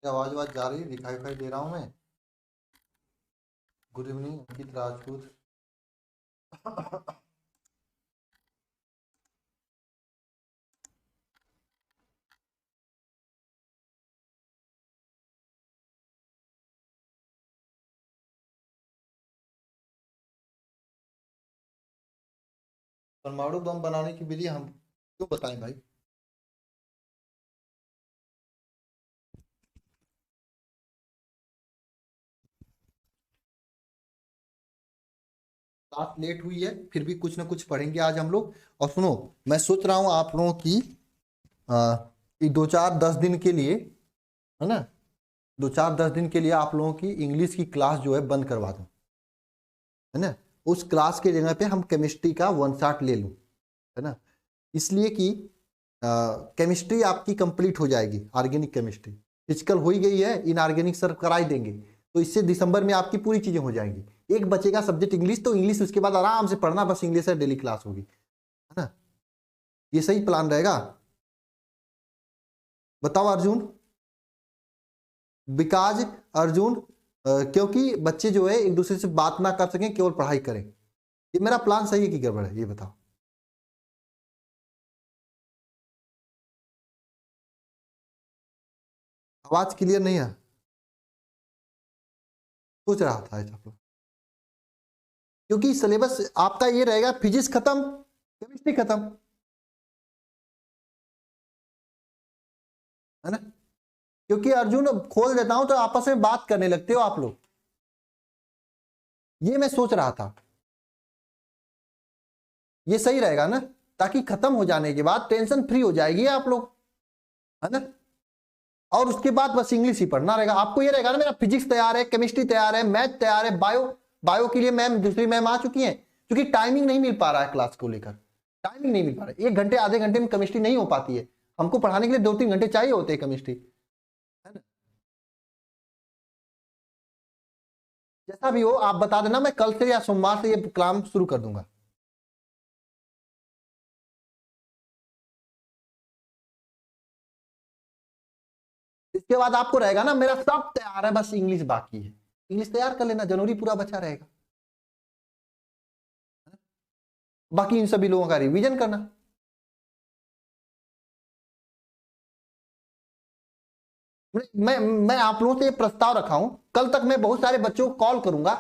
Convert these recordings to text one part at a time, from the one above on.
आवाज आवाज जा रही है, दिखाई दिखाई दे रहा हूँ मैं। गुड इवनिंग अंकित राजपूत। परमाणु बम बनाने की विधि हम क्यों बताएं भाई? क्लास लेट हुई है, फिर भी कुछ ना कुछ पढ़ेंगे आज हम लोग। और सुनो, मैं सोच रहा हूँ आप लोगों की कि 2 4 10 दिन के लिए, है ना, 2 4 10 दिन के लिए आप लोगों की इंग्लिश की क्लास जो है बंद करवा दूं, है ना। उस क्लास के जगह पे हम केमिस्ट्री का 1 शॉट ले लूं, है ना। इसलिए कि केमिस्ट्री आपकी कंप्लीट हो जाएगी, ऑर्गेनिक केमिस्ट्री। फिजिकल हो ही गई है, इनऑर्गेनिक सर करा ही देंगे, तो इससे दिसंबर में आपकी पूरी चीजें हो जाएंगी। एक बचेगा सब्जेक्ट इंग्लिश, तो इंग्लिश उसके बाद आराम से पढ़ना, बस इंग्लिश है, डेली क्लास होगी, है ना। ये सही प्लान रहेगा? बताओ अर्जुन। बिकॉज अर्जुन, क्योंकि बच्चे जो है एक दूसरे से बात ना कर सकें, केवल पढ़ाई करें। ये मेरा प्लान सही है कि गड़बड़ है, ये बताओ। आवाज क्लियर नहीं है? सोच रहा था ऐसा तो। क्योंकि सिलेबस आपका ये रहेगा, फिजिक्स खत्म, केमिस्ट्री खत्म, है ना। क्योंकि अर्जुन खोल देता हूं तो आपस में बात करने लगते हो आप लोग, ये मैं सोच रहा था। ये सही रहेगा ना, ताकि खत्म हो जाने के बाद टेंशन फ्री हो जाएगी आप लोग, है ना। और उसके बाद बस इंग्लिश ही पढ़ना रहेगा आपको। ये रहेगा ना, मेरा फिजिक्स तैयार है, केमिस्ट्री तैयार है, मैथ तैयार है, बायो, बायो के लिए मैम, दूसरी मैम आ चुकी हैं। क्योंकि टाइमिंग नहीं मिल पा रहा है क्लास को लेकर, टाइमिंग नहीं मिल पा रहा है। 1 घंटे आधे घंटे में केमिस्ट्री नहीं हो पाती है, हमको पढ़ाने के लिए 2 3 घंटे चाहिए होते हैं केमिस्ट्री, है ना। जैसा भी हो आप बता देना, मैं कल से या सोमवार से ये काम शुरू कर दूंगा। इसके बाद आपको रहेगा ना, मेरा सब तैयार है, बस इंग्लिश बाकी है। इंग्लिश तैयार कर लेना, जनवरी पूरा बचा रहेगा। बाकी इन सभी लोगों का रिवीजन करना। मैं आप लोगों से ये प्रस्ताव रखा हूं, कल तक मैं बहुत सारे बच्चों को कॉल करूंगा,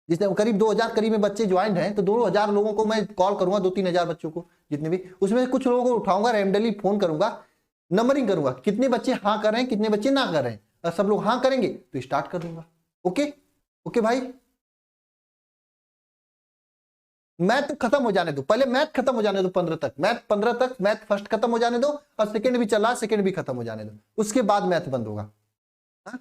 जिसमें करीब 2,000 करीब में बच्चे ज्वाइन हैं, तो 2,000 लोगों को मैं कॉल करूंगा, 2 3 हजार बच्चों को, जितने भी, उसमें कुछ लोगों को उठाऊंगा, रैंडमली फोन करूंगा, नंबरिंग करूंगा, कितने बच्चे हाँ कर रहे हैं, कितने बच्चे ना कर रहे हैं। अगर सब लोग हाँ करेंगे तो स्टार्ट कर दूंगा। ओके, ओके भाई। मैथ खत्म हो जाने दो, पहले मैथ खत्म हो जाने दो, 15 तक, मैथ 15 तक, मैथ फर्स्ट खत्म हो जाने दो, और सेकंड भी चला, सेकंड भी खत्म हो जाने दो, उसके बाद मैथ बंद होगा। हाँ?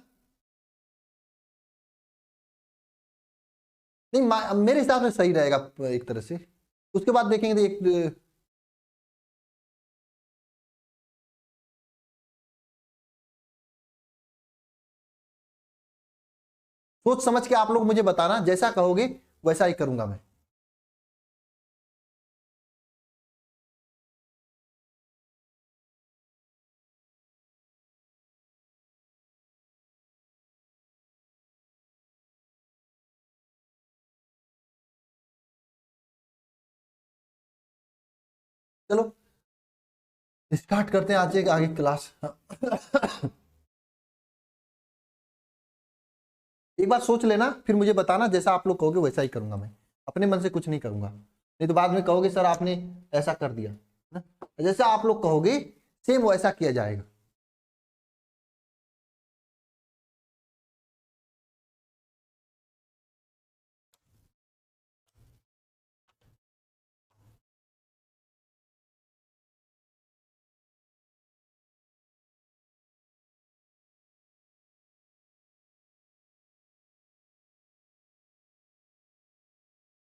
नहीं, मेरे हिसाब से सही रहेगा एक तरह से। उसके बाद देखेंगे तो एक, सोच समझ के आप लोग मुझे बताना, जैसा कहोगे वैसा ही करूंगा मैं। चलो स्टार्ट करते हैं आज एक आगे क्लास। एक बार सोच लेना, फिर मुझे बताना, जैसा आप लोग कहोगे वैसा ही करूंगा मैं। अपने मन से कुछ नहीं करूंगा, नहीं तो बाद में कहोगे सर आपने ऐसा कर दिया, है ना? जैसा आप लोग कहोगे सेम वैसा किया जाएगा।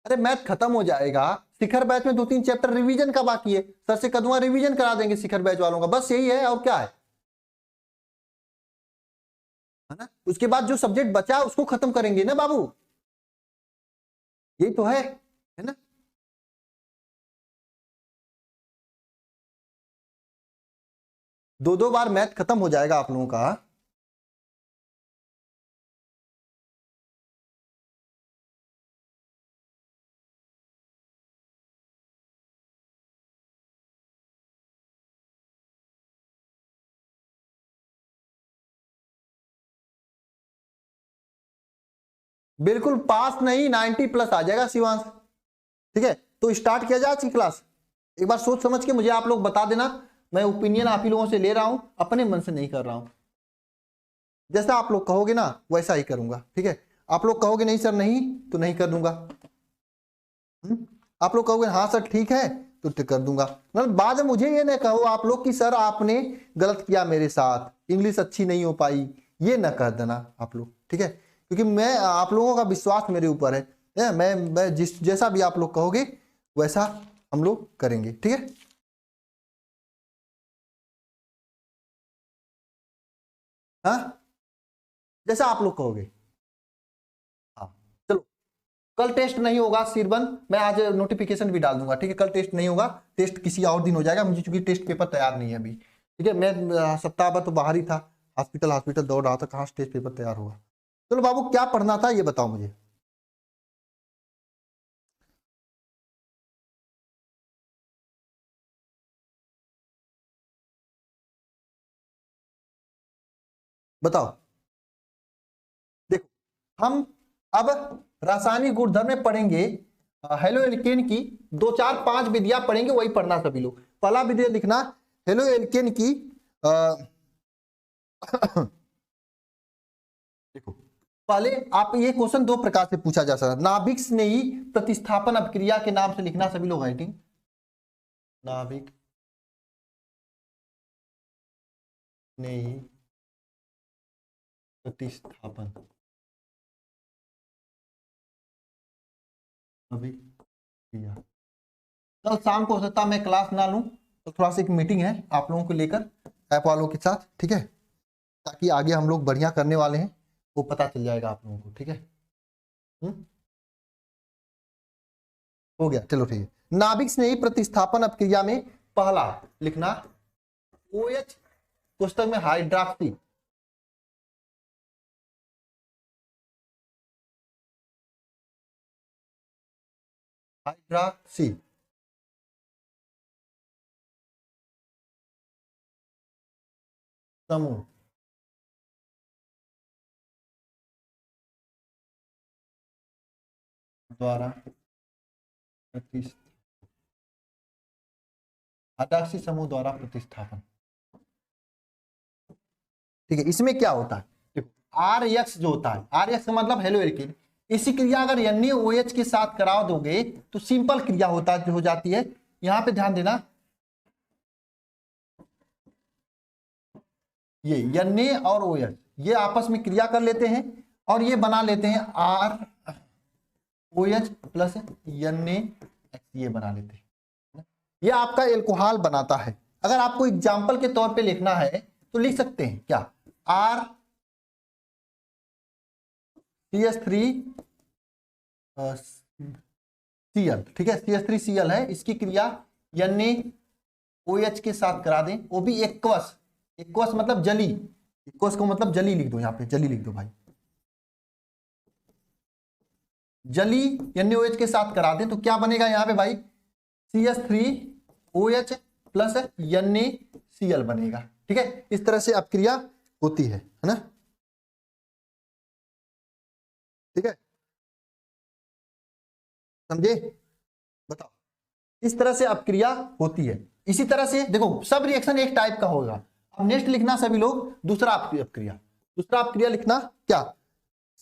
अरे मैथ खत्म हो जाएगा, शिखर बैच में 2 3 चैप्टर रिवीजन का बाकी है, सर से कदुआ रिवीजन करा देंगे शिखर बैच वालों का, बस यही है और क्या है ना। उसके बाद जो सब्जेक्ट बचा उसको खत्म करेंगे ना बाबू, यही तो है ना। 2 2 बार मैथ खत्म हो जाएगा आप लोगों का। बिल्कुल पास नहीं, 90 प्लस आ जाएगा शिवांश। ठीक है, तो स्टार्ट किया जाए आज की क्लास। एक बार सोच समझ के मुझे आप लोग बता देना, मैं ओपिनियन आप ही लोगों से ले रहा हूं, अपने मन से नहीं कर रहा हूं। जैसा आप लोग कहोगे ना वैसा ही करूंगा। ठीक है, आप लोग कहोगे नहीं सर नहीं, तो नहीं कर दूंगा। आप लोग कहोगे हाँ सर ठीक है तो कर दूंगा। मतलब बाद में मुझे ये ना कहो आप लोग कि सर आपने गलत किया मेरे साथ, इंग्लिश अच्छी नहीं हो पाई, ये ना कर देना आप लोग। ठीक है, क्योंकि मैं आप लोगों का विश्वास मेरे ऊपर है, मैं जिस जैसा भी आप लोग कहोगे वैसा हम लोग करेंगे। ठीक है, हाँ जैसा आप लोग कहोगे। हाँ चलो, कल टेस्ट नहीं होगा सिरबन, मैं आज नोटिफिकेशन भी डाल दूंगा। ठीक है, कल टेस्ट नहीं होगा, टेस्ट किसी और दिन हो जाएगा, मुझे चूंकि टेस्ट पेपर तैयार नहीं है अभी। ठीक है, मैं सप्ताह भर तो बाहर ही था, हॉस्पिटल हॉस्पिटल दौड़ रहा था, कहाँ टेस्ट पेपर तैयार होगा। चलो बाबू क्या पढ़ना था ये बताओ मुझे। बताओ। देखो, हम अब रासायनिक गुणधर्म में पढ़ेंगे हेलो एल्केन की, 2 4 5 विधियां पढ़ेंगे, वही पढ़ना सभी लोग। पहला विधि लिखना हेलो एल्केन की देखो, पहले आप ये क्वेश्चन दो प्रकार से पूछा जा सकता है। नाभिक स्नेही प्रतिस्थापन अपक्रिया के नाम से लिखना सभी लोग राइटिंग। नाभिक स्नेही प्रतिस्थापन अभिक्रिया। कल शाम को हो सकता मैं क्लास ना लूं, तो थोड़ा सा एक मीटिंग है आप लोगों को लेकर ऐप वालों के साथ। ठीक है, ताकि आगे हम लोग बढ़िया करने वाले हैं वो पता चल जाएगा आप लोगों को। ठीक है, हो गया, चलो ठीक है। नाभिक स्नेही प्रतिस्थापन अपक्रिया में पहला लिखना OH पुस्तक में हाइड्रॉक्सी, हाइड्रॉक्सी समूह द्वारा हाइड्रॉक्सी समूह द्वारा प्रतिस्थापन। ठीक है, इसमें क्या होता है देखो, RX जो होता है, RX का मतलब हेलो एल्केन, इसी क्रिया अगर NaOH के साथ करा दोगे तो सिंपल क्रिया होता हो जाती है। यहां पे ध्यान देना, ये Na और OH ये आपस में क्रिया कर लेते हैं और ये बना लेते हैं ROH प्लस NaX, ये बना लेते हैं। ये आपका एल्कोहल बनाता है। अगर आपको एग्जाम्पल के तौर पे लिखना है तो लिख सकते हैं क्या, CH3Cl। ठीक है, CH3Cl है, इसकी क्रिया NaOH के साथ करा दें, वो भी एक्वस, एक्वस मतलब जली, एक्वस को मतलब जली लिख दो, यहाँ पे जली लिख दो भाई, जली NaOH के साथ करा दें तो क्या बनेगा यहाँ पे भाई, CH3OH प्लस NaCl बनेगा। ठीक है, इस तरह से अपक्रिया होती है ना। ठीक है, समझे, बताओ, इस तरह से अपक्रिया होती है। इसी तरह से देखो सब रिएक्शन एक टाइप का होगा। अब नेक्स्ट लिखना सभी लोग दूसरा अपक्रिया, दूसरा अपक्रिया लिखना क्या,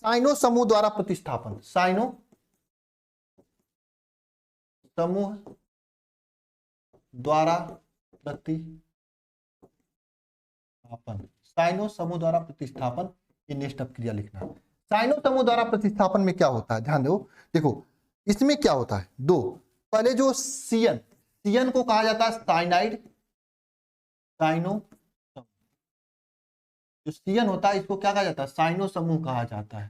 साइनो समूह द्वारा प्रतिस्थापन, साइनो समूह द्वारा प्रतिस्थापन, साइनो समूह द्वारा प्रतिस्थापन, ये नेक्स्ट अपक्रिया लिखना। साइनो समूह द्वारा प्रतिस्थापन में क्या होता है ध्यान दो, देखो इसमें क्या होता है, दो पहले जो CN को कहा जाता है साइनाइड, साइनो, जो CN होता है इसको क्या कहा जाता है, साइनो समूह कहा जाता है,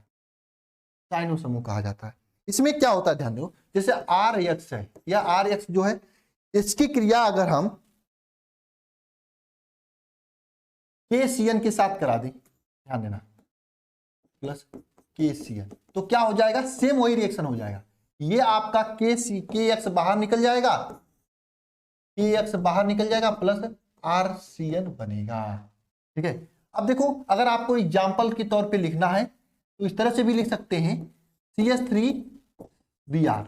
साइनो समूह कहा जाता है। इसमें क्या होता है ध्यान दो, जैसे RX है, या RX जो है इसकी क्रिया अगर हम KCN के साथ करा दें, ध्यान देना, प्लस KCN, तो क्या हो जाएगा, सेम वही रिएक्शन हो जाएगा। ये आपका KX बाहर निकल जाएगा, KX बाहर निकल जाएगा, प्लस RCN बनेगा। ठीक है, अब देखो अगर आपको एग्जाम्पल के तौर पे लिखना है तो इस तरह से भी लिख सकते हैं, CH3Br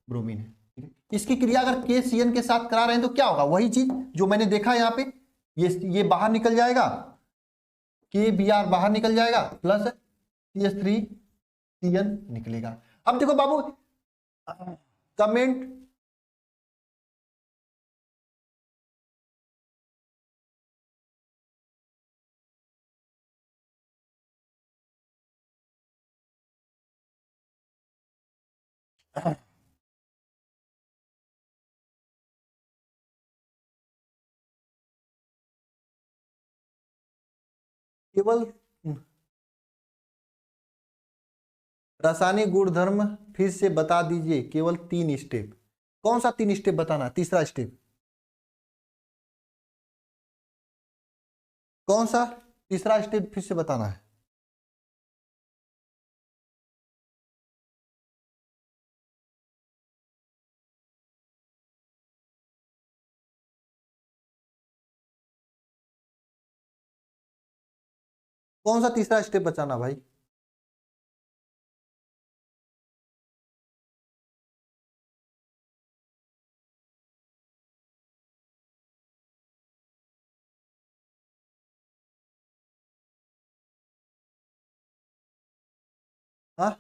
ब्रोमीन है। ठीक है, इसकी क्रिया अगर KCN के साथ करा रहे हैं तो क्या होगा, वही चीज जो मैंने देखा यहाँ पे, ये बाहर निकल जाएगा, KBr बाहर निकल जाएगा, प्लस CH3CN निकलेगा। अब देखो बाबू कमेंट, केवल रासायनिक गुणधर्म फिर से बता दीजिए, केवल 3 स्टेप। कौन सा 3 स्टेप बताना, तीसरा स्टेप कौन सा, तीसरा स्टेप फिर से बताना है। कौन सा तीसरा स्टेप बचाना भाई। हाँ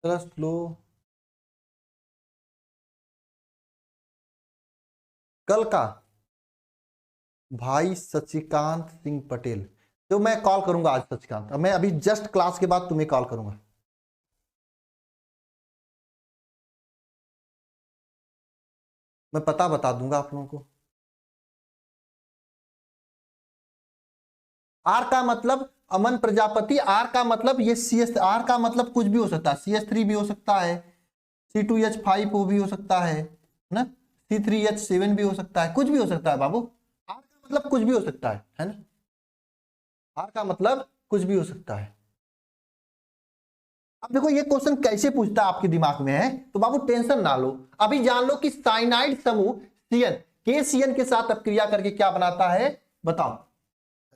जरा स्लो, कल का भाई सचिकांत सिंह पटेल, तो मैं कॉल करूंगा आज सचिकांत, मैं अभी जस्ट क्लास के बाद तुम्हें कॉल करूंगा। मैं पता बता दूंगा आप लोगों को। आर का मतलब अमन प्रजापति, आर का मतलब ये आर का मतलब कुछ भी हो सकता है, CH3 भी हो सकता है, C2H5 वो भी हो सकता है ना, C3H7 भी हो सकता है, कुछ भी हो सकता है बाबू। आर का मतलब कुछ भी हो सकता है ना, आर का मतलब कुछ भी हो सकता है। अब देखो ये क्वेश्चन कैसे पूछता है आपके दिमाग में है, तो बाबू टेंशन ना लो, अभी जान लो कि साइनाइड समूह CN KCN के साथ अपक्रिया करके क्या बनाता है बताओ।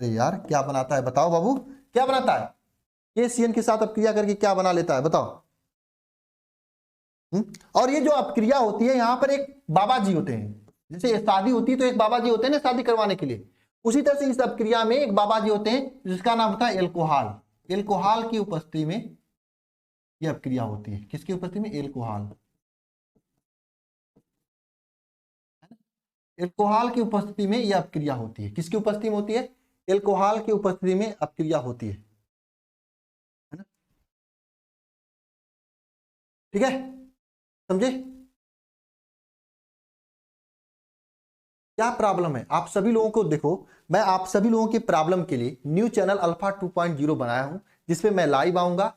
अरे यार क्या बनाता है बताओ बाबू, क्या बनाता है, KCN के साथ अपक्रिया करके क्या बना लेता है बताओ। और ये जो अपक्रिया होती है यहाँ पर एक बाबा जी होते हैं, जैसे शादी होती है तो एक बाबा जी होते हैं ना शादी करवाने के लिए, उसी तरह से इस अपक्रिया में एक बाबा जी होते हैं जिसका नाम होता है एल्कोहल। एल्कोहल की उपस्थिति में यह अपक्रिया होती है, किसकी उपस्थिति में, एल्कोहल। एल्कोहल की उपस्थिति में यह अपक्रिया होती है, किसकी उपस्थिति में होती है, एल्कोहल की उपस्थिति में अपक्रिया होती है ना, ठीक है, समझे। क्या प्रॉब्लम है आप सभी लोगों को, देखो मैं आप सभी लोगों के प्रॉब्लम के लिए न्यू चैनल अल्फा 2.0 बनाया हूं, जिसपे मैं लाइव आऊंगा।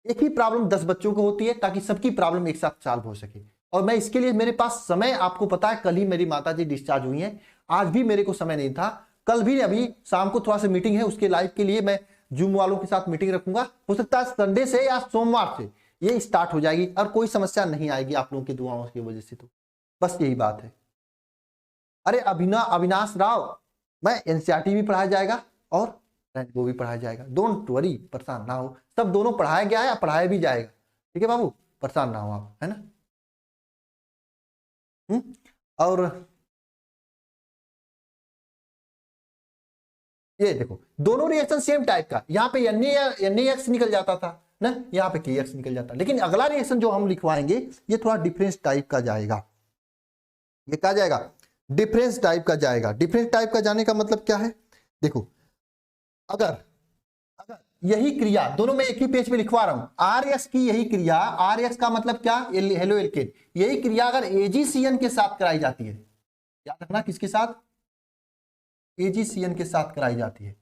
एक ही प्रॉब्लम 10 बच्चों को होती है ताकि सबकी प्रॉब्लम एक साथ सॉल्व हो सके, और मैं इसके लिए मेरे पास समय, आपको पता है कल ही मेरी माता जी डिस्चार्ज हुई हैं, आज भी मेरे को समय नहीं था, कल भी अभी शाम को थोड़ा सा मीटिंग है, उसके लाइव के लिए मैं जूम वालों के साथ मीटिंग रखूंगा, हो सकता है संडे से या सोमवार से ये स्टार्ट हो जाएगी, और कोई समस्या नहीं आएगी आप लोगों की दुआओं की वजह से, तो बस यही बात है। अरे अविनाश राव, मैं एनसीईआरटी भी पढ़ाया जाएगा और वो भी पढ़ाया जाएगा, डोंट वरी, परेशान ना हो, सब दोनों पढ़ाया गया है, पढ़ाया भी जाएगा, ठीक है बाबू, परेशान ना हो आप, है ना। और ये देखो दोनों रिएक्शन सेम टाइप का, यहाँ पे NaX निकल जाता था ना, यहाँ पे KX निकल जाता, लेकिन अगला रिएक्शन जो हम लिखवाएंगे ये थोड़ा डिफरेंस टाइप का जाएगा, ये क्या जाएगा, डिफरेंस टाइप का जाएगा। डिफरेंस टाइप का जाने का मतलब क्या है, देखो अगर अगर यही क्रिया, दोनों में एक ही पेज पे लिखवा रहा हूं, RS की यही क्रिया, RS का मतलब क्या, हेलो एल्केन, यही क्रिया अगर AgCN के साथ कराई जाती है, याद रखना किसके साथ, AgCN के साथ कराई जाती है,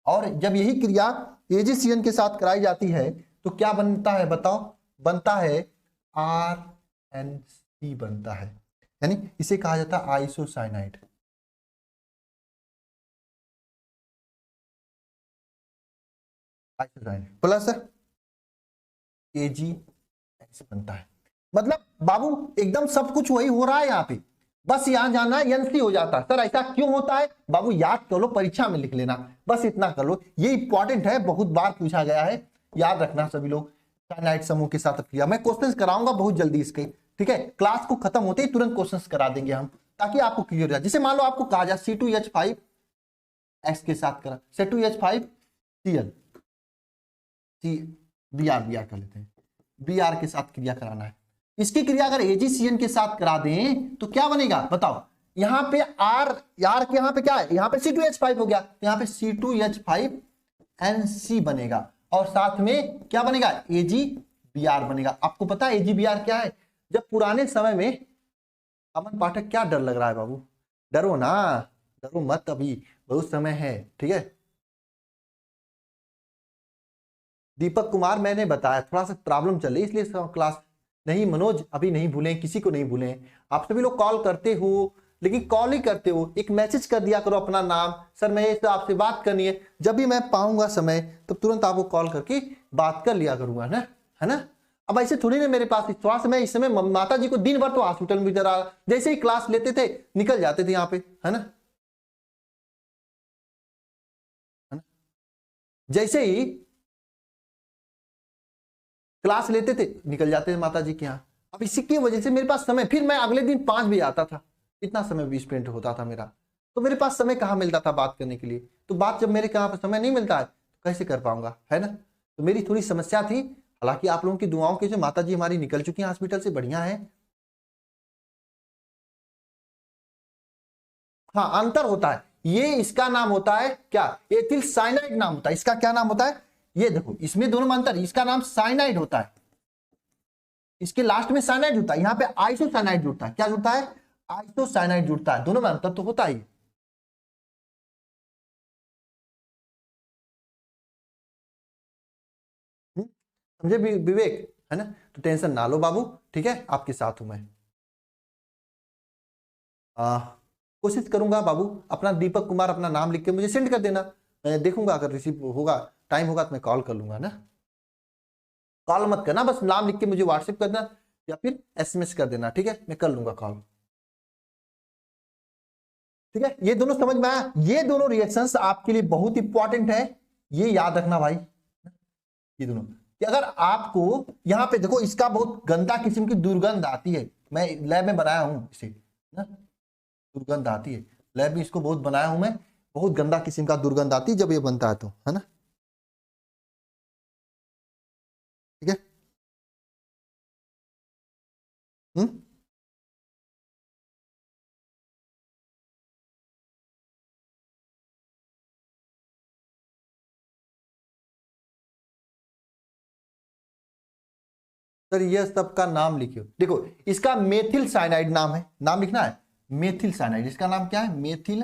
और जब यही क्रिया AgCN के साथ कराई जाती है तो क्या बनता है बताओ, बनता है RNC बनता है, यानी इसे कहा जाता है आइसोसाइनाइड। प्लस AgX बनता है, मतलब बाबू एकदम सब कुछ वही हो रहा है यहाँ पे, बस यहां जाना है, एनसी हो जाता है। सर ऐसा क्यों होता है बाबू, याद कर लो, परीक्षा में लिख लेना, बस इतना कर लो, ये इंपॉर्टेंट है, बहुत बार पूछा गया है, याद रखना सभी लोग। साइनाइड समूह के साथ क्रिया, मैं क्वेश्चंस कराऊंगा बहुत जल्दी इसके, ठीक है, क्लास को खत्म होते ही तुरंत क्वेश्चंस करा देंगे हम, ताकि आपको क्लियर हो जाए। जैसे मान लो आपको कहा जाए C2H5 एक्स के साथ करा, C2H5 Cl, सी Br कर लेते हैं, Br के साथ क्रिया कराना है। इसकी क्रिया अगर AgCN के साथ करा दें तो क्या बनेगा बताओ, यहां पे R यार के यहां पे क्या है, यहां पे C2H5 हो गया, यहां पे C2H5NC बनेगा, और साथ में क्या बनेगा, AgBr बनेगा। आपको पता है AgBr क्या है? जब पुराने समय में, अमन पाठक क्या डर लग रहा है बाबू, डरो ना, डरो मत, अभी बहुत समय है, ठीक है। दीपक कुमार, मैंने बताया थोड़ा सा प्रॉब्लम चल रही इसलिए क्लास नहीं, मनोज अभी नहीं भूले, किसी को नहीं भूले, आप सभी लोग कॉल करते हो, लेकिन कॉल ही करते हो, एक मैसेज कर दिया करो अपना नाम, सर मैं इस आपसे बात करनी है, जब भी मैं पाऊंगा समय तब तुरंत आपको कॉल करके बात कर लिया करूंगा ना, है ना। अब ऐसे थोड़ी ना मेरे पास थोड़ा समय, इस समय माता जी को दिन भर तो हॉस्पिटल में रहा, जैसे ही क्लास लेते थे निकल जाते थे यहाँ पे, है ना, है ना? जैसे ही क्लास लेते थे निकल जाते थे माता जी के यहाँ। अब इसी की वजह से मेरे पास समय, फिर मैं अगले दिन 5 बजे आता था, इतना समय भी स्पेंड होता था मेरा, तो मेरे पास समय कहाँ मिलता था बात करने के लिए, तो बात जब मेरे कहाँ पर समय नहीं मिलता है तो कैसे कर पाऊंगा, है ना। तो मेरी थोड़ी समस्या थी, हालांकि आप लोगों की दुआओं के जो माता जी हमारी निकल चुकी हैं हॉस्पिटल से, बढ़िया है। हाँ अंतर होता है, ये इसका नाम होता है क्या, एथिल साइनाइड नाम होता है इसका, क्या नाम होता है, ये देखो इसमें दोनों में अंतर, इसका नाम साइनाइड होता है, इसके लास्ट में साइनाइड जुड़ता है, यहाँ पे आइसोसाइनाइड जुड़ता है, क्या जुड़ता है, आइसोसाइनाइड जुड़ता है, दोनों में अंतर तो होता ही। समझे विवेक, है ना, तो टेंशन ना लो बाबू, ठीक है, आपके साथ हूं मैं। आ, कोशिश करूंगा बाबू, अपना दीपक कुमार अपना नाम लिख के मुझे सेंड कर देना, मैं देखूंगा, अगर रिसीव होगा, टाइम होगा तो मैं कॉल कर लूंगा ना। कॉल मत करना, बस नाम लिख के मुझे व्हाट्सएप कर देना या फिर SMS कर देना, ठीक है, मैं कर लूंगा कॉल, ठीक है। ये दोनों समझ में आया, ये दोनों रिएक्शंस आपके लिए बहुत इंपॉर्टेंट है, ये याद रखना भाई, ये दोनों, कि अगर आपको यहाँ पे देखो, इसका बहुत गंदा किस्म की दुर्गंध आती है, मैं लैब में बनाया हूं इसे ना, दुर्गंध आती है, लैब में इसको बहुत बनाया हूं मैं, बहुत गंदा किस्म का दुर्गंध आती है जब ये बनता है तो, है ना, ठीक है। हम्म, सर ये सब का नाम लिखियो, देखो इसका मेथिल साइनाइड नाम है, नाम लिखना है, मेथिल साइनाइड, इसका नाम क्या है, मेथिल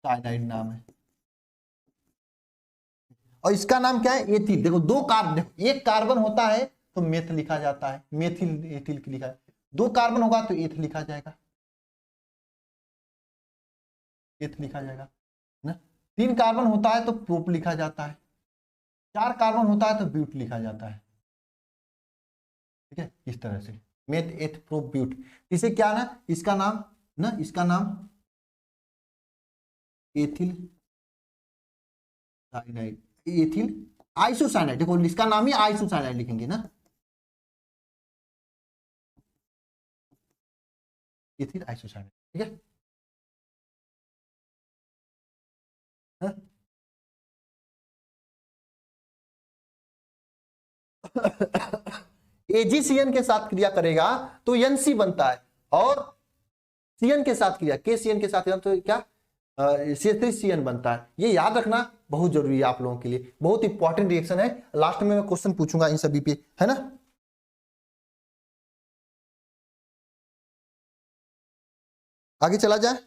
साइनाइड नाम है, और इसका नाम क्या है, एथिल, देखो दो कार्बन, देखो एक कार्बन होता है तो मेथ लिखा जाता है, मेथिल एथिल की लिखा है, दो कार्बन होगा तो एथ लिखा जाएगा, एथ लिखा जाएगा ना, तीन कार्बन होता है तो प्रोप लिखा जाता है, चार कार्बन होता है तो ब्यूट लिखा जाता है, ठीक है, इस तरह से मेथ एथ प्रोप ब्यूट, इसे क्या ना, इसका नाम ना, इसका नाम एथिल साइनाइड, एथिल आइसोसाइनाइड, देखो इसका नाम ही आइसोसाइनाइड लिखेंगे ना, एथिल आइसोसाइनाइड, ठीक है। हाँ? AgCN के साथ क्रिया करेगा तो NC बनता है, और CN के साथ क्रिया KCN के साथ तो क्या, CH3CN बनता है, ये याद रखना बहुत जरूरी है आप लोगों के लिए, बहुत इंपॉर्टेंट रिएक्शन है, लास्ट में मैं क्वेश्चन पूछूंगा इन सभी पे, है ना। आगे चला जाए,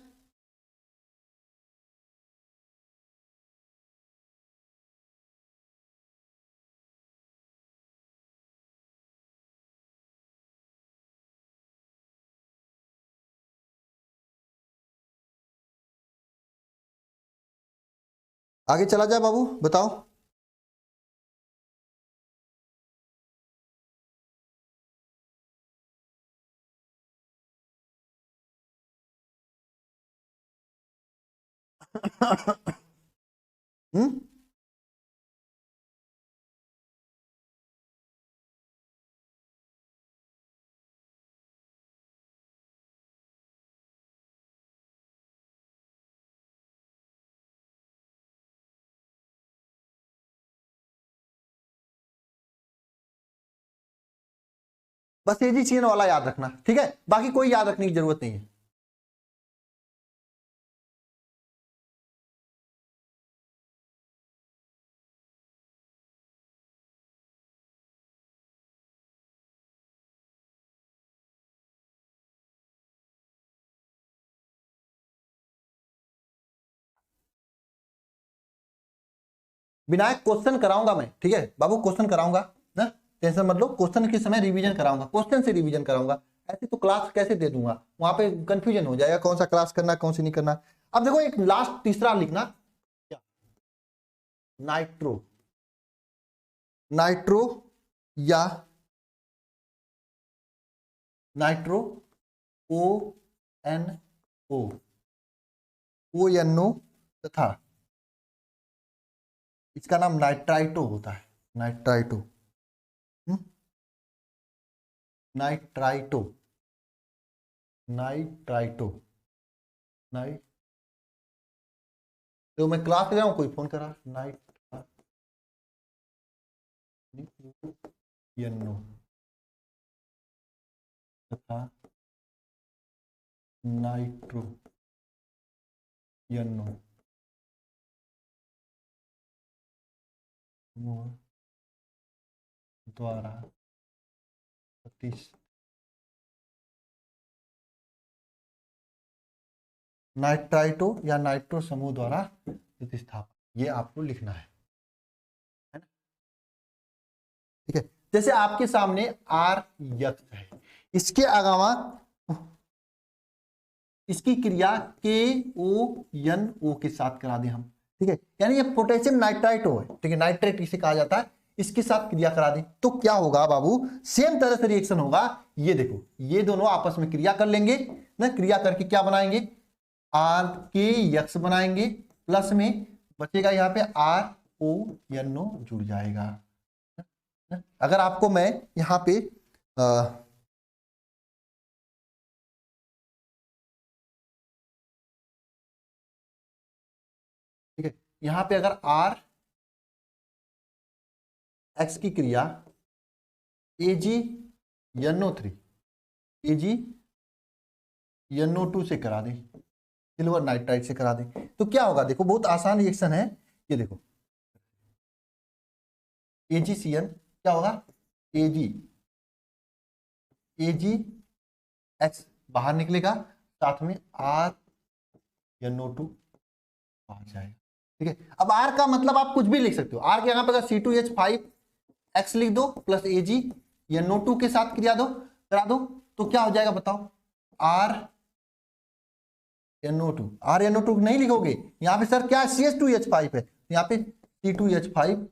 आगे चला जाए बाबू, बताओ। हम्म बस ये जी चीन वाला याद रखना, ठीक है, बाकी कोई याद रखने की जरूरत नहीं है। विनायक क्वेश्चन कराऊंगा मैं, ठीक है बाबू, क्वेश्चन कराऊंगा ना, टेंशन मत लो, क्वेश्चन के समय रिवीजन कराऊंगा, क्वेश्चन से रिवीजन कराऊंगा, ऐसे तो क्लास कैसे दे दूंगा, वहां पे कंफ्यूजन हो जाएगा कौन सा क्लास करना कौन सी नहीं करना। अब देखो एक लास्ट तीसरा लिखना, क्या, नाइट्रो, नाइट्रो या nitro, O N O, O N O, तथा इसका नाम नाइट्राइटो होता है, नाइट्राइटो, नाइट्राइटो, नाइट्राइटो, नाइ तो मैं क्लास ले रहा हूँ, कोई फोन करा, नाइट्राइटो तथा नाइट्रो यनो द्वारा नाइट्राइटो या नाइट्रो समूह द्वारा प्रतिस्थापन, ये आपको लिखना है ना, ठीक है। जैसे आपके सामने आर यक्स है, इसके अलावा इसकी क्रिया के ओ एन ओ के साथ करा दें हम, ठीक है, यानी ये पोटेशियम नाइट्राइटो है, ठीक है, नाइट्रेट इसे कहा जाता है, इसके साथ क्रिया करा दें तो क्या होगा बाबू, सेम तरह से रिएक्शन होगा, ये देखो ये दोनों आपस में क्रिया कर लेंगे ना, क्रिया करके क्या बनाएंगे, आर के यक्स बनाएंगे, प्लस में बचेगा यहाँ पे आर ओ एन ओ जुड़ जाएगा। अगर आपको मैं यहाँ पे ठीक है, यहाँ पे अगर आर एक्स की क्रिया AG NO three, AG NO two से करा दें, सिल्वर नाइट्राइट से करा दें, तो क्या होगा, देखो बहुत आसान रिएक्शन है, ये देखो AgCN क्या होगा, एजी एजी एक्स बाहर निकलेगा, साथ में आर NO2 बाहर जाएगा, ठीक है। अब आर का मतलब आप कुछ भी लिख सकते हो, आर के यहाँ पे C2H5X लिख दो प्लस एजी NO2 के साथ क्रिया दो करा दो, तो क्या हो जाएगा बताओ, आर NO2, आर NO2 नहीं लिखोगे, यहाँ पे सर क्या CH2H5 है, यहाँ पे C2H5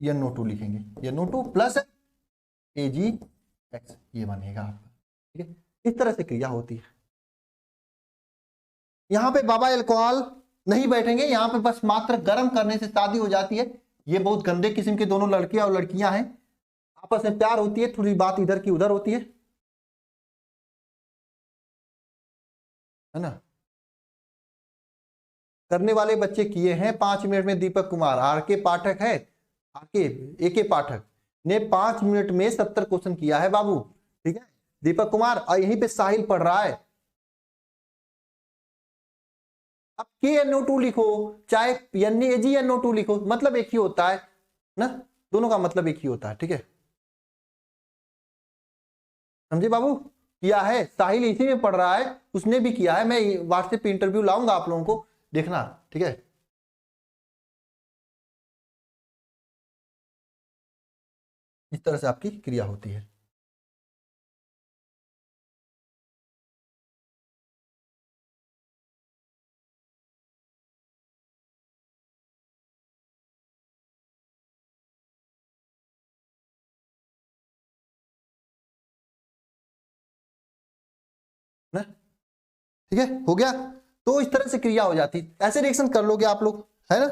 NO2 लिखेंगे, NO2 प्लस AgX ये बनेगा आपका, ठीक है, इस तरह से क्रिया होती है। यहाँ पे बाबा अल्कोहल नहीं बैठेंगे, यहाँ पे बस मात्र गर्म करने से शादी हो जाती है, ये बहुत गंदे किस्म के दोनों लड़के और लड़कियां हैं, आपस में प्यार होती है, थोड़ी बात इधर की उधर होती है ना, करने वाले बच्चे किए हैं 5 मिनट में, दीपक कुमार आर के पाठक है, आके AK पाठक ने 5 मिनट में 70 क्वेश्चन किया है बाबू, ठीक है, दीपक कुमार और यहीं पे साहिल पढ़ रहा है। अब KNO2 लिखो चाहे NaGNO2 लिखो, मतलब एक ही होता है ना, दोनों का मतलब एक ही होता है, ठीक है, समझे बाबू, किया है, साहिल इसी में पढ़ रहा है, उसने भी किया है, मैं व्हाट्सएप पे इंटरव्यू लाऊंगा आप लोगों को देखना, ठीक है। इस तरह से आपकी क्रिया होती है ना, ठीक है, हो गया। तो इस तरह से क्रिया हो जाती, ऐसे रिएक्शन कर लोगे आप लोग, है ना।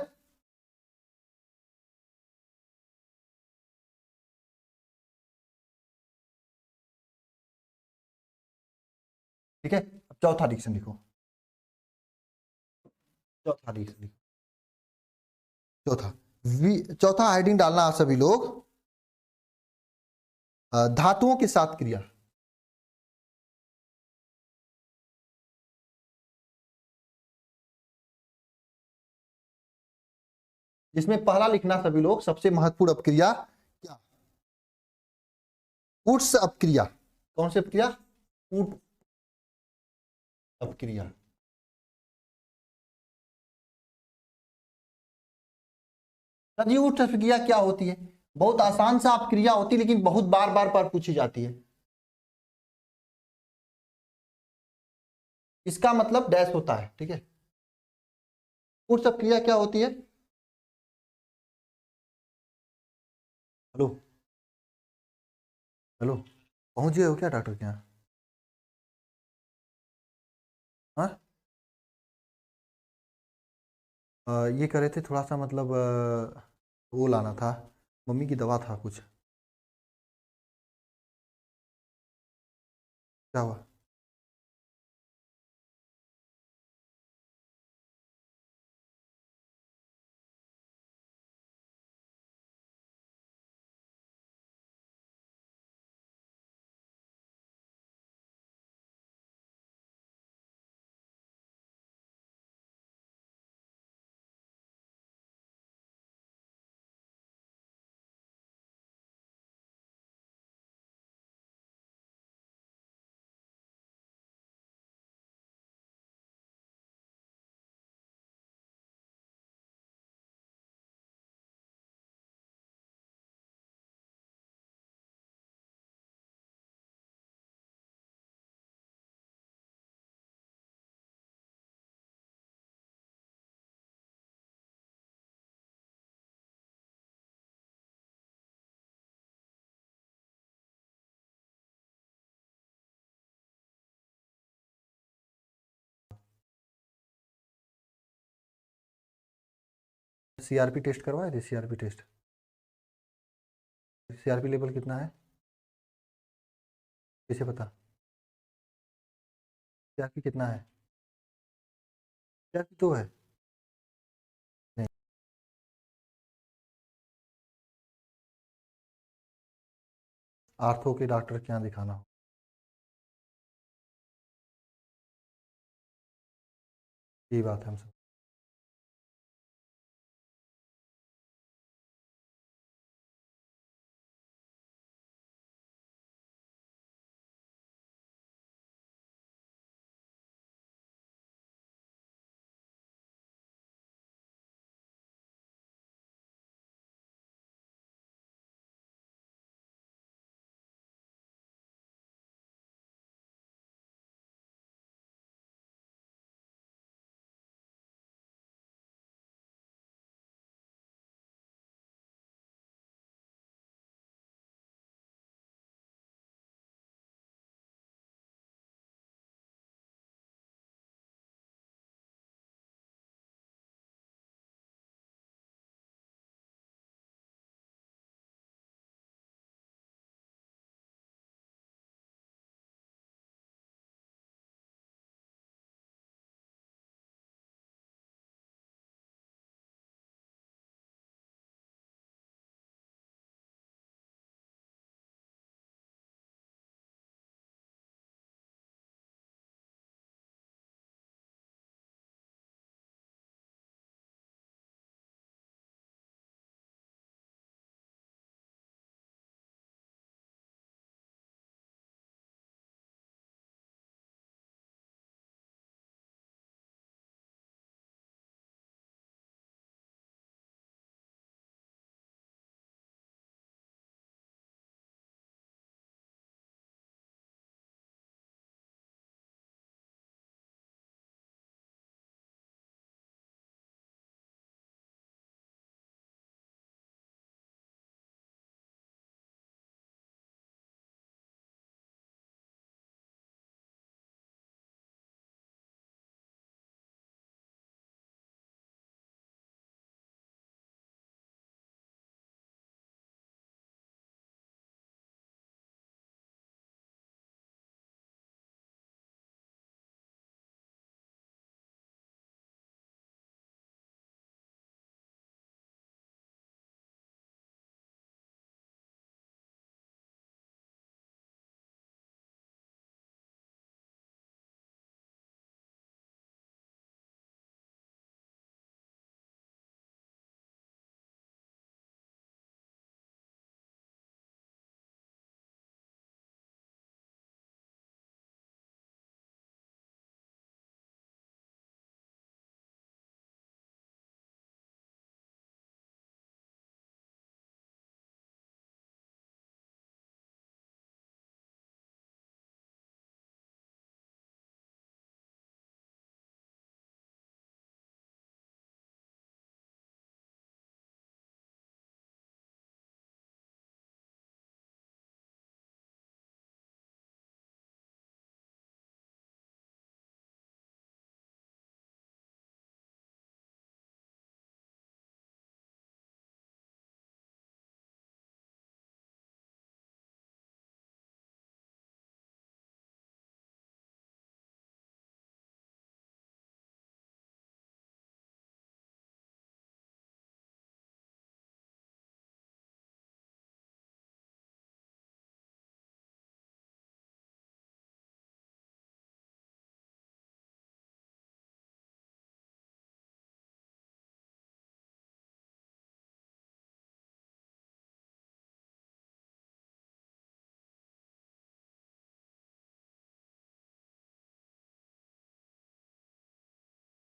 ठीक है, अब चौथा रिएक्शन लिखो, चौथा रिएक्शन लिखो, चौथा चौथा आयोडीन डालना आप सभी लोग धातुओं के साथ क्रिया। जिसमें पहला लिखना सभी लोग सबसे महत्वपूर्ण अपक्रिया क्या, वुड्स अपक्रिया। कौन सी अपक्रिया, वुड अपक्रिया। सर जी वुड्स अपक्रिया क्या होती है, बहुत आसान सा अपक्रिया होती है लेकिन बहुत बार बार पर पूछी जाती है। इसका मतलब डैश होता है, ठीक है। वुड्स अपक्रिया क्या होती है, हेलो, हेलो, पहुंच गए हो क्या डॉक्टर के यहाँ। हाँ, ये करे थे थोड़ा सा मतलब वो लाना था, मम्मी की दवा था कुछ, क्या हुआ। सीआरपी टेस्ट करवाए थे, सीआरपी टेस्ट, सीआरपी लेवल कितना है, किसे पता, सीआरपी कितना है, सीआरपी तो है, नहीं, आर्थो के डॉक्टर के यहाँ दिखाना हो, यही बात है हम सब।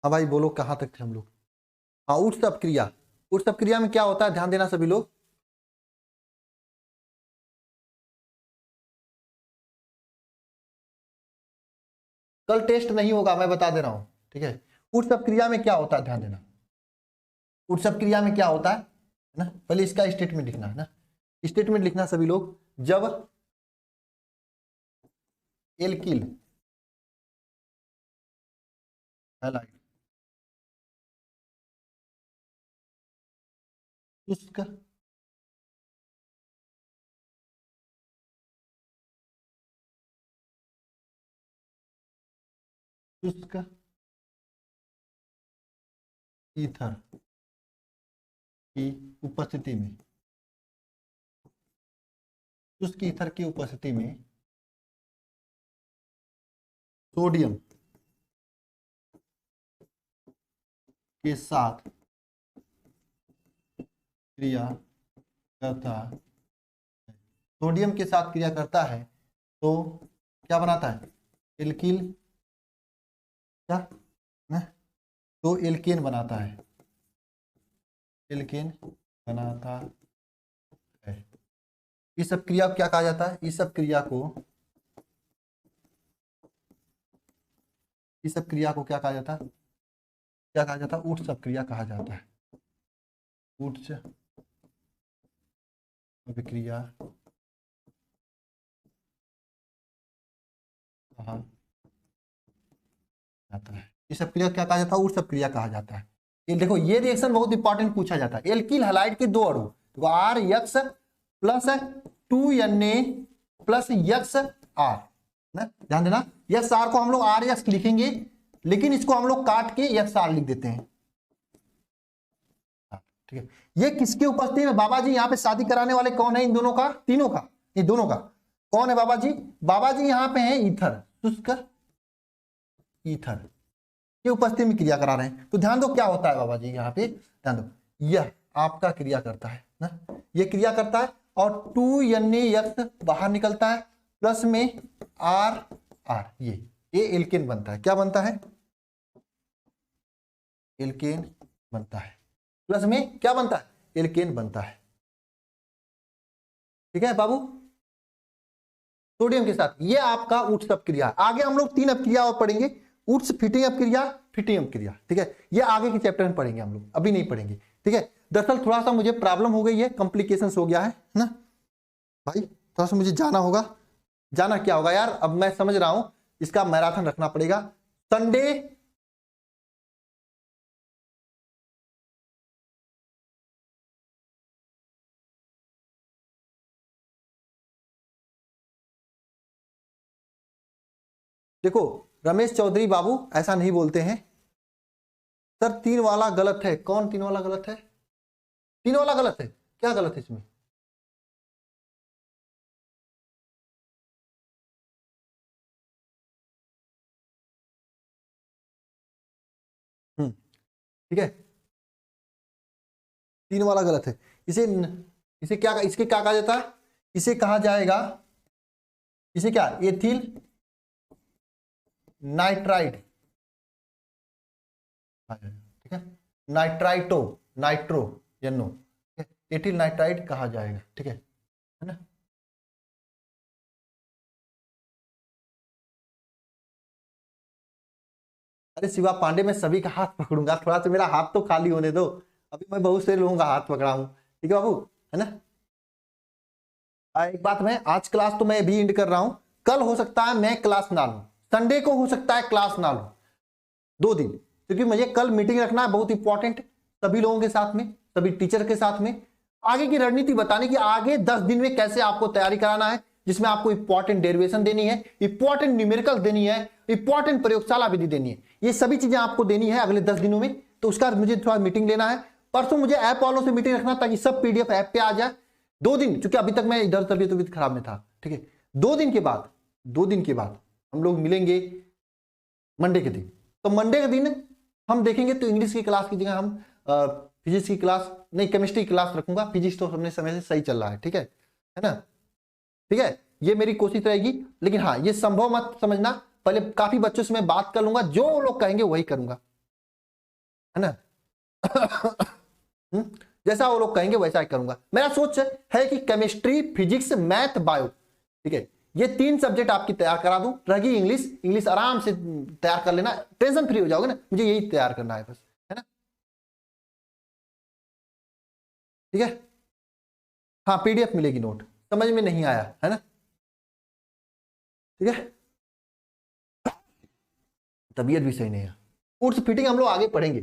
हाँ भाई बोलो कहाँ तक थे हम लोग। हाँ उत्सव क्रिया, उत्सव क्रिया में क्या होता है ध्यान देना सभी लोग। कल टेस्ट नहीं होगा मैं बता दे रहा हूं, ठीक है। उत्सव क्रिया में क्या होता है ध्यान देना। उत्सव क्रिया में क्या होता है ना, पहले इसका स्टेटमेंट लिखना है ना, स्टेटमेंट लिखना सभी लोग। जब एल्किल हैलाइड शुष्क शुष्क ईथर की उपस्थिति में, शुष्क ईथर की उपस्थिति में सोडियम के साथ क्रिया करता है, सोडियम के साथ क्रिया करता है तो क्या बनाता है, एल्किल, क्या ना, तो एल्केन बनाता है, एल्केन बनाता है। इस सब क्रिया को क्या कहा जाता है, इस सब क्रिया को, इस सब क्रिया को क्या कहा जाता है, क्या कहा जाता है, उत्सव क्रिया कहा जाता है, उत्सव अभिक्रिया कहा जाता है। इस सब क्रिया क्या कहा जाता है, उत्सव क्रिया कहा जाता है। ये देखो ये रिएक्शन बहुत इंपॉर्टेंट पूछा जाता है। एल्किल हैलाइड के दो अणु, तो R X plus 2Na plus X R ना, ध्यान देना एक्स आर को हम लोग आर एक्स लिखेंगे, लेकिन इसको हम लोग काट के एक्स आर लिख देते हैं, ठीक है। ये किसके उपस्थिति में बाबा जी, यहाँ पे शादी कराने वाले कौन है इन दोनों का, तीनों का, ये दोनों का कौन है बाबा जी, बाबा जी यहाँ पे हैं ईथर, शुष्क ईथर की उपस्थिति में क्रिया करा रहे हैं। तो ध्यान दो क्या होता है बाबा जी यहाँ पे, ध्यान दो यह आपका क्रिया करता है ना, ये क्रिया करता है और 2Na बाहर निकलता है, प्लस में आर आर, ये एल्केन बनता है, क्या बनता है, एल्केन बनता है, प्लस में क्या बनता है, एल्केन बनता है, ठीक है बाबू। सोडियम के साथ ये आपका उत्सव क्रिया। आगे हम लोग 3 अपक्रिया और पढ़ेंगे, उत्स फिटिंग अपक्रिया, फिटिंग अपक्रिया, ठीक है। ये आगे के चैप्टर में पढ़ेंगे हम लोग, अभी नहीं पढ़ेंगे, ठीक है। दरअसल थोड़ा सा मुझे प्रॉब्लम हो गई है, कॉम्प्लिकेशंस हो गया है ना भाई, थोड़ा सा मुझे जाना होगा। जाना क्या होगा यार, अब मैं समझ रहा हूं इसका मैराथन रखना पड़ेगा। संडे देखो रमेश चौधरी बाबू ऐसा नहीं बोलते हैं सर, 3 वाला गलत है। कौन 3 वाला गलत है, 3 वाला गलत है, क्या गलत है इसमें, ठीक है, 3 वाला गलत है। इसे इसे क्या, इसके क्या कहा जाता है, इसे कहा जाएगा, इसे क्या, एथिल नाइट्राइड, ठीक है, nitrito, nitro NO, ethyl nitride कहा जाएगा, ठीक है ना। अरे शिवा पांडे मैं सभी का हाथ पकड़ूंगा, थोड़ा सा मेरा हाथ तो खाली होने दो, अभी मैं बहुत से लोगों का हाथ पकड़ा हूं, ठीक है बाबू, है ना। एक बात, मैं आज क्लास तो मैं भी एंड कर रहा हूं, कल हो सकता है मैं क्लास ना लूं, संडे को हो सकता है क्लास ना लूं, 2 दिन, क्योंकि मुझे कल मीटिंग रखना है बहुत इंपॉर्टेंट, सभी लोगों के साथ में, सभी टीचर के साथ में, आगे की रणनीति बताने की, आगे 10 दिन में कैसे आपको तैयारी कराना है, जिसमें आपको इंपॉर्टेंट डेरिवेशन देनी है, इंपॉर्टेंट न्यूमेरिकल देनी है, इंपॉर्टेंट प्रयोगशाला विधि देनी है, ये सभी चीजें आपको देनी है अगले 10 दिनों में। तो उसका मुझे थोड़ा मीटिंग लेना है, परसों मुझे ऐप वालों से मीटिंग रखना ताकि सब PDF ऐप पे आ जाए। 2 दिन, क्योंकि अभी तक मैं इधर तबीयत खराब में था, ठीक है। 2 दिन के बाद, 2 दिन के बाद हम लोग मिलेंगे मंडे के दिन। तो मंडे के दिन हम देखेंगे, तो इंग्लिश की क्लास की जगह हम फिजिक्स की क्लास नहीं, केमिस्ट्री की क्लास रखूंगा, फिजिक्स तो अपने समय से सही चल रहा है, ठीक है ना, ठीक है। ये मेरी कोशिश रहेगी, लेकिन हाँ ये संभव मत समझना, पहले काफी बच्चों से मैं बात कर लूंगा, जो लोग कहेंगे वही करूंगा, है ना। जैसा वो लोग कहेंगे वैसा ही करूंगा। मेरा सोच है कि केमिस्ट्री, फिजिक्स, मैथ, बायो, ठीक है, ये 3 सब्जेक्ट आपकी तैयार करा दूं। रही इंग्लिश, इंग्लिश आराम से तैयार कर लेना, टेंशन फ्री हो जाओगे ना, मुझे यही तैयार करना है बस, है ना। ठीक है, हाँ पीडीएफ मिलेगी, नोट समझ में नहीं आया है ना, ठीक है। तबीयत भी सही नहीं है, कोर्स फिटिंग हम लोग आगे पढ़ेंगे।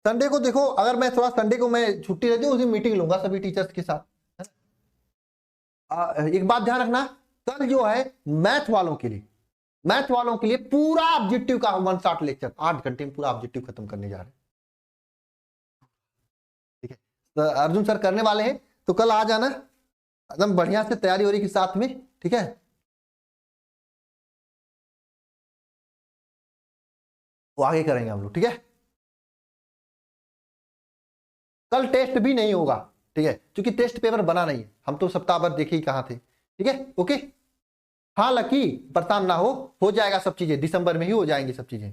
संडे को देखो, अगर मैं थोड़ा संडे को मैं छुट्टी रहती हूँ, उस दिन मीटिंग लूंगा सभी टीचर्स के साथ, है ना? एक बात ध्यान रखना, कल जो है मैथ वालों के लिए, मैथ वालों के लिए पूरा ऑब्जेक्टिव का 1 शॉट लेक्चर, 8 घंटे में पूरा ऑब्जेक्टिव खत्म करने जा रहे हैं, ठीक है। तो अर्जुन सर करने वाले हैं, तो कल आ जाना एकदम बढ़िया से तैयारी वरी के साथ में, ठीक है। वो आगे करेंगे हम लोग, ठीक है। कल टेस्ट भी नहीं होगा, ठीक है, क्योंकि टेस्ट पेपर बना नहीं है, हम तो सप्ताह भर देखे ही कहाँ थे, ठीक है, ओके। हाँ लकी, परेशान ना हो जाएगा सब चीजें, दिसंबर में ही हो जाएंगी सब चीजें।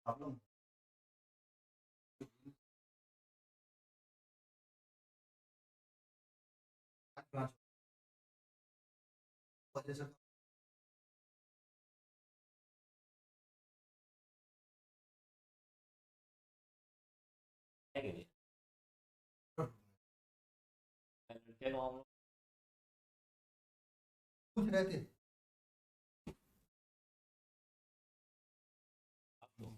प्रॉब्लम पहले से है कि नहीं? लड़के को हम कुछ रहते लोग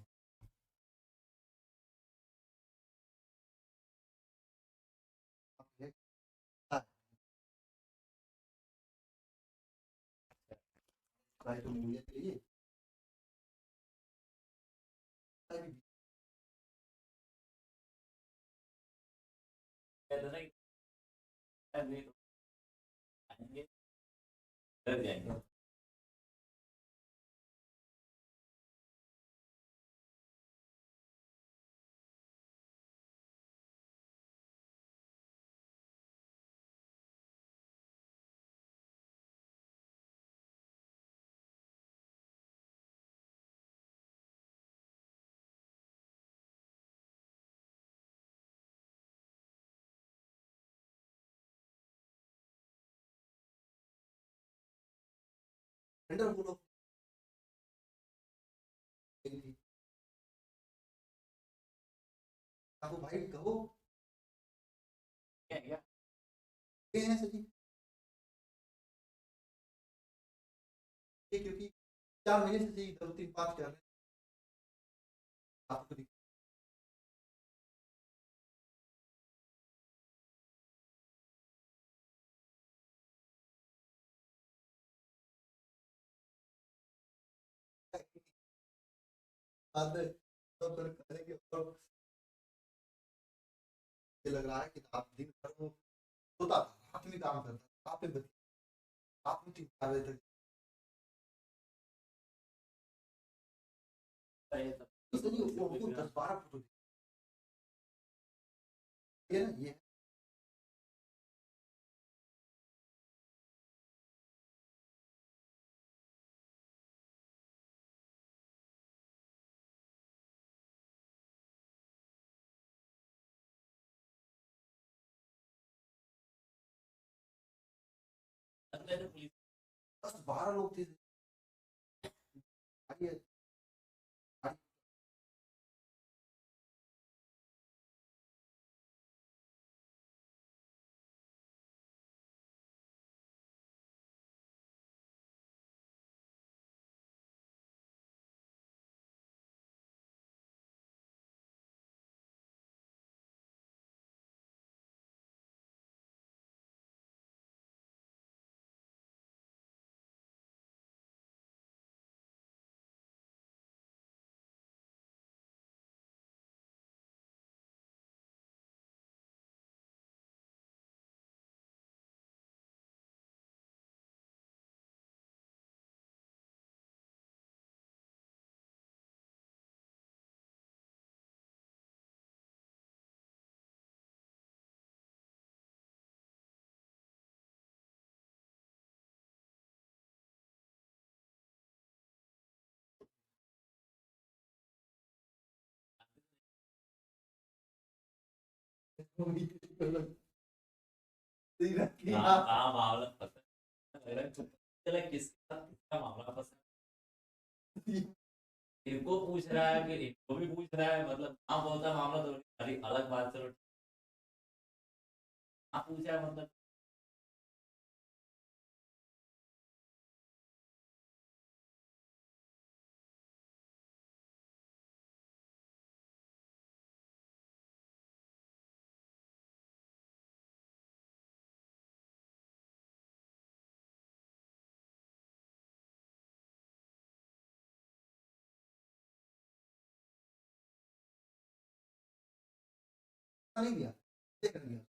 तो मुझे चाहिए कहते हैं कि नहीं तो आएंगे डर जाएंगे। टेंडर बोलो आपको भाई कहो क्या क्या ये है सची ये क्योंकि 4 महीने से चाहिए 2 3 5 कर रहे हैं आपको आते तो फिर करेंगे और ये लग रहा है कि आप दिन भर वो सोता था रात में काम करता था आप में रात में 3 4 बजे तक चाहिए तब इसलिए उनको 10 12 फोटो ये ना ये अंदर से पुलिस 10 12 लोग थे भाई ये- भाई सही रखी कहाँ आप कहाँ मामला फंसा लग रहा है चला किसका किसका मामला फंसा इनको पूछ रहा है फिर इनको भी पूछ रहा है मतलब कहाँ पहुंचा मामला तो अभी अलग बात चलो कहाँ पूछा है मतलब नहीं दिया ये कर दिया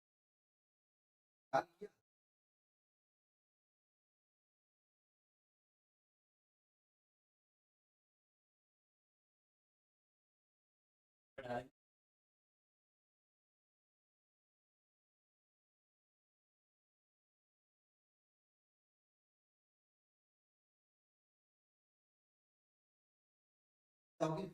क्या किया ओके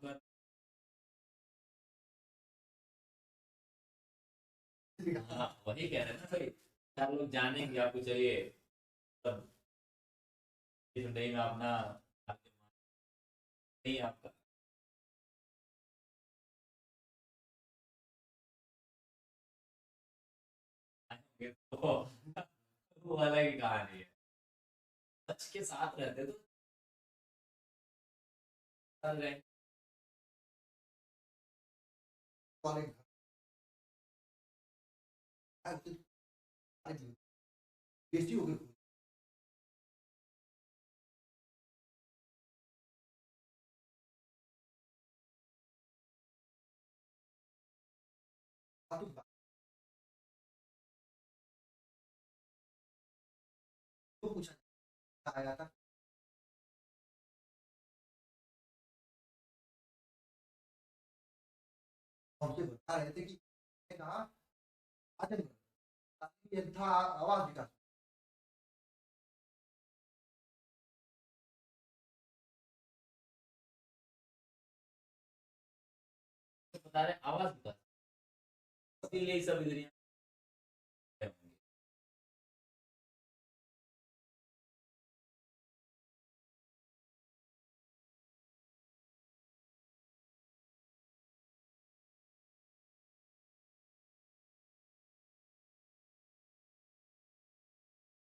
कर हाँ वही कह रहे हैं ना भाई, चार लोग जानेंगे आपको चाहिए तब इस नहीं में अपना नहीं आपका आएंगे तो वो अलग ही कहानी है। सच के साथ रहते तो चल रहे कॉलेज बेइज्जती हो गई। तो पूछा आया था हमसे बता रहे थे कि कहा आज ये था आवाज निकाल तो बता रहे आवाज बता इसीलिए सब इधर ही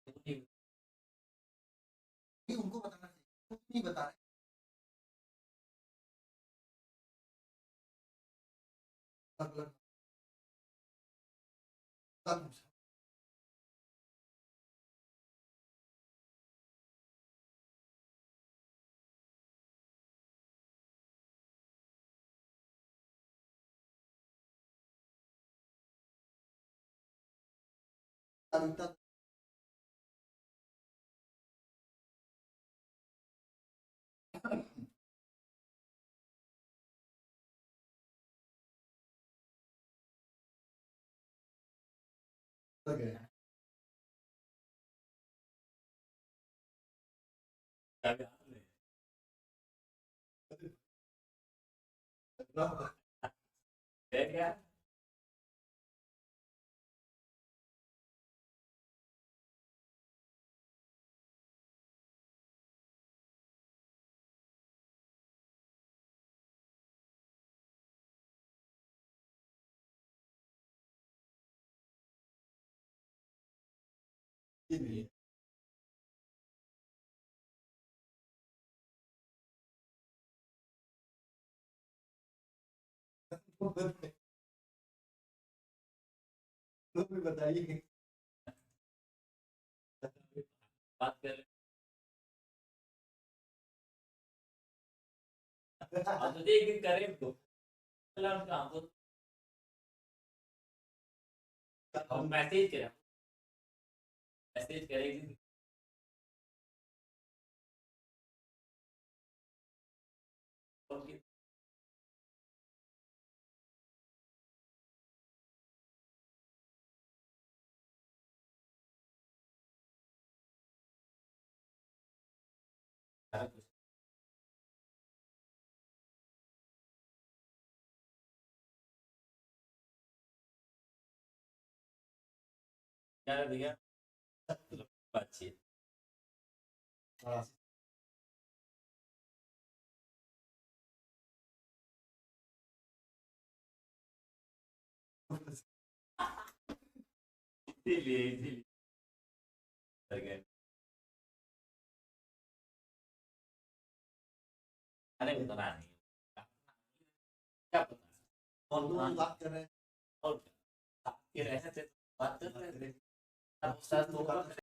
होंगे। उनको बताना चाहिए कुछ नहीं बता रहे अलग है क्या ये भी है तो भी बताइए बात कर अब तुझे एक दिन करें तो हमको हम मैसेज करेंगे क्या भैया बातचीत हाँ इसीलिए कर गए अरे उतना नहीं क्या पता और दो बात कर रहे हैं और क्या? आपके रहे थे बात करते थे बात अब साथ तो